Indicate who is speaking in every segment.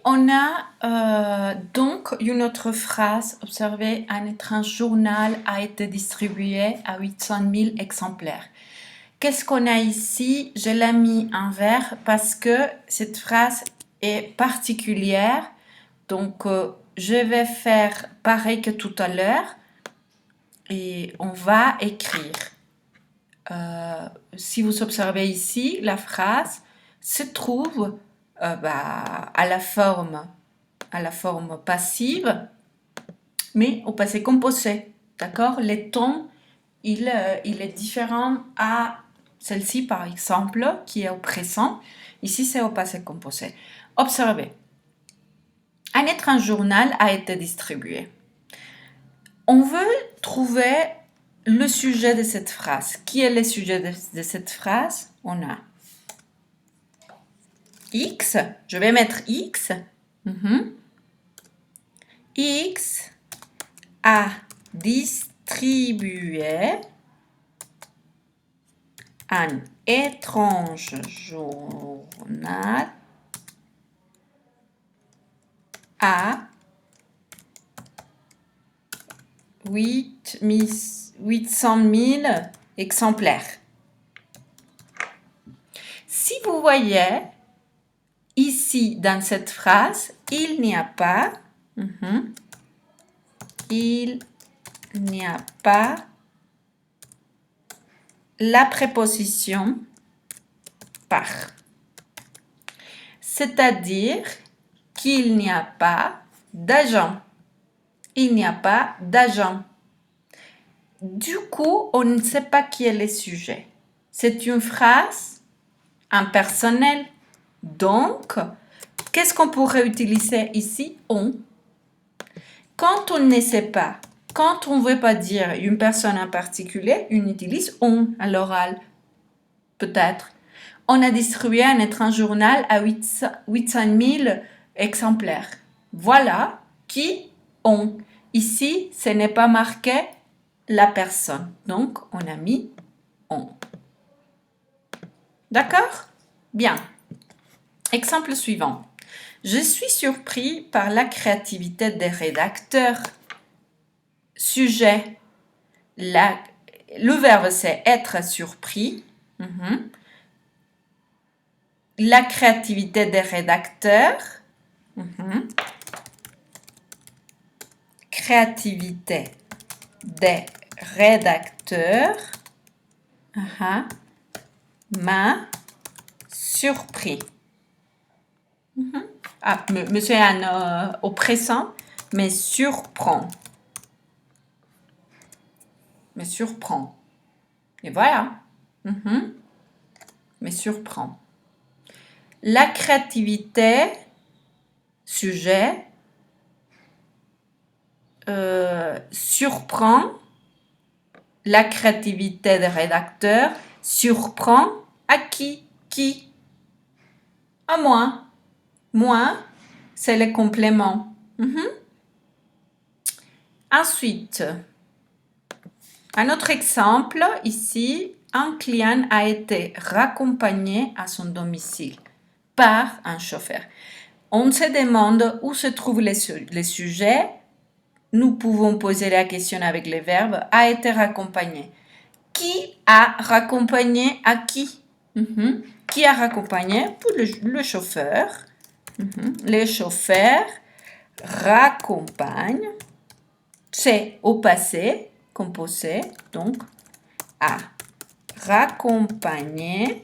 Speaker 1: On a donc une autre phrase. Observez, un étrange journal a été distribué à 800 000 exemplaires. Qu'est-ce qu'on a ici? Je l'ai mis en vert parce que cette phrase est particulière. Donc, je vais faire pareil que tout à l'heure et on va écrire. Si vous observez ici, la phrase se trouve à la forme passive, mais au passé composé. D'accord? Le ton, il est différent à celle-ci, par exemple, qui est au présent. Ici, c'est au passé composé. Observez. Un étrange journal a été distribué. On veut trouver le sujet de cette phrase. Qui est le sujet de cette phrase? On a X. Je vais mettre X. X a distribué un étrange journal à 800 000 exemplaires. Si vous voyez, ici, dans cette phrase, il n'y a pas la préposition par. C'est-à-dire qu'il n'y a pas d'agent. Il n'y a pas d'agent. Du coup, on ne sait pas qui est le sujet. C'est une phrase impersonnelle. Donc, qu'est-ce qu'on pourrait utiliser ici? On. Quand on ne sait pas, quand on ne veut pas dire une personne en particulier, on utilise on à l'oral. Peut-être. On a distribué un étrange journal à 800 000 exemplaires. Voilà qui on. Ici, ce n'est pas marqué la personne. Donc, on a mis on. D'accord? Bien. Exemple suivant. Je suis surpris par la créativité des rédacteurs. Sujet. Le verbe, c'est être surpris. La créativité des rédacteurs. Créativité des rédacteurs m'a surpris. Monsieur Anne au présent, me surprend. Me surprend. Et voilà. Me surprend. La créativité, sujet, surprend. La créativité des rédacteurs surprend à qui? Qui? À moi. Moi, c'est le complément. Ensuite, un autre exemple, ici, un client a été raccompagné à son domicile par un chauffeur. On se demande où se trouve le sujet. Nous pouvons poser la question avec le verbe a été raccompagné. Qui a raccompagné à qui? Qui a raccompagné? Pour le chauffeur. Le chauffeur raccompagne. C'est au passé composé, donc a raccompagné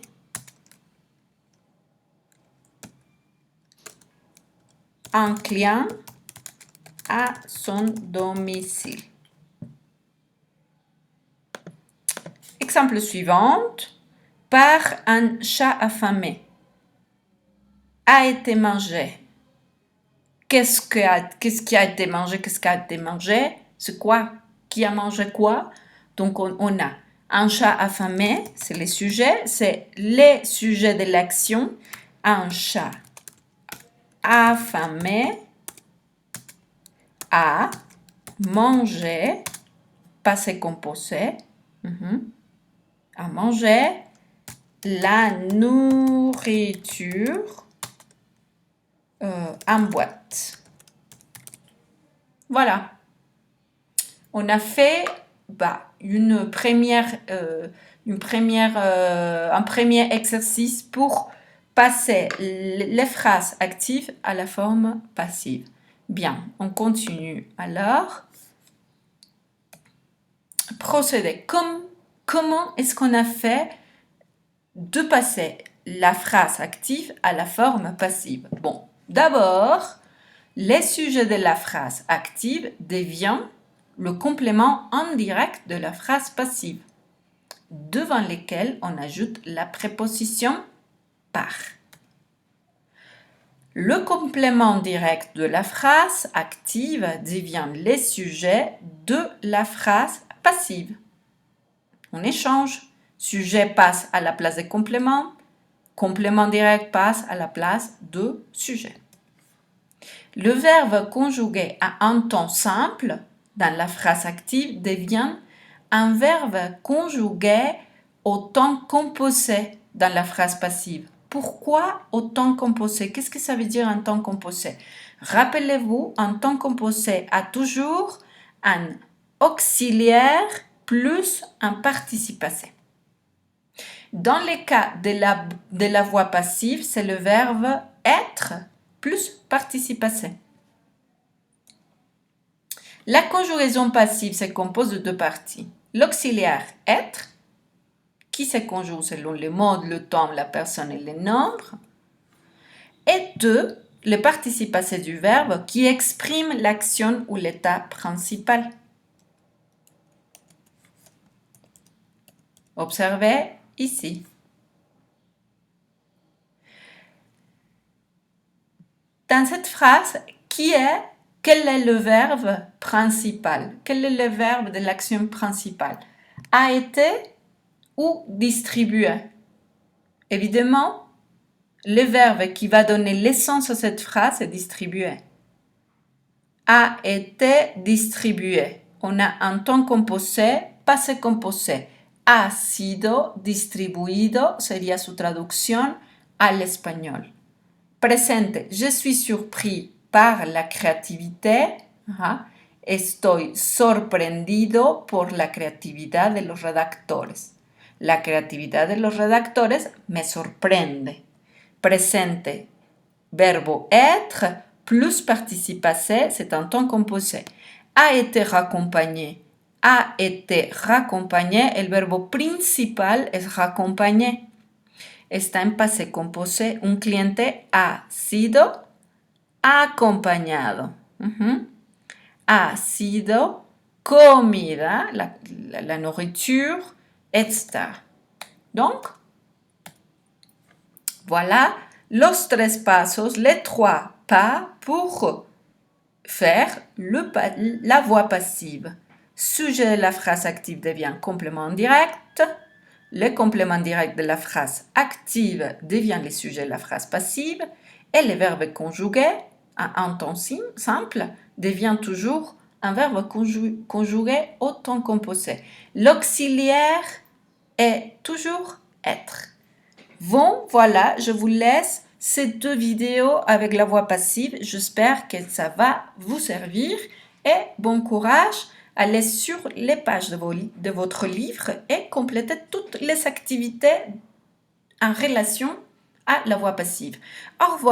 Speaker 1: un client à son domicile. Exemple suivant. Par un chat affamé. A été mangé. Qu'est-ce qui a été mangé? Qu'est-ce qui a été mangé? C'est quoi? Qui a mangé quoi? Donc, on a un chat affamé, c'est le sujet, c'est le sujet de l'action. Un chat affamé a mangé, passé composé, a mangé la nourriture en boîte. Voilà. On a fait un premier exercice pour passer les phrases actives à la forme passive. Bien, on continue alors. Procéder. Comment est-ce qu'on a fait de passer la phrase active à la forme passive? Bon, d'abord, les sujets de la phrase active deviennent le complément indirect de la phrase passive, devant lesquels on ajoute la préposition par. Le complément direct de la phrase active devient les sujets de la phrase passive. On échange. Sujet passe à la place de complément. Complément direct passe à la place de sujet. Le verbe conjugué à un temps simple dans la phrase active devient un verbe conjugué au temps composé dans la phrase passive. Pourquoi au temps composé? Qu'est-ce que ça veut dire un temps composé? Rappelez-vous, un temps composé a toujours un auxiliaire plus un participe passé. Dans le cas de la voix passive, c'est le verbe être plus participe passé. La conjugaison passive se compose de deux parties. L'auxiliaire être, qui se conjugue selon le mode, le temps, la personne et le nombre. Et deux, le participe passé du verbe qui exprime l'action ou l'état principal. Observez ici. Dans cette phrase, quel est le verbe principal? Quel est le verbe de l'action principale? A été ou distribué? Évidemment, le verbe qui va donner l'essence à cette phrase est distribué. A été distribué. On a un temps composé, passé composé. Ha sido distribuido sería su traducción al español. Presente, je suis surpris par la creatividad. Estoy sorprendido por la creatividad de los redactores. La creatividad de los redactores me sorprende. Presente, verbo être plus participe passé, c'est un temps composé. A été raccompagné. A été raccompagné, el verbo principal es raccompagner. Está en passé composé. Un cliente ha sido acompañado. Ha sido comida, la nourriture, etc. Donc, voilà los tres pasos, les trois pas pour faire la voix passive. Sujet de la phrase active devient complément direct. Le complément direct de la phrase active devient le sujet de la phrase passive. Et le verbe conjugué à un temps simple devient toujours un verbe conjugué au temps composé. L'auxiliaire est toujours être. Bon, voilà, je vous laisse ces deux vidéos avec la voix passive. J'espère que ça va vous servir et bon courage. Allez sur les pages de votre livre et complétez toutes les activités en relation à la voix passive. Au revoir.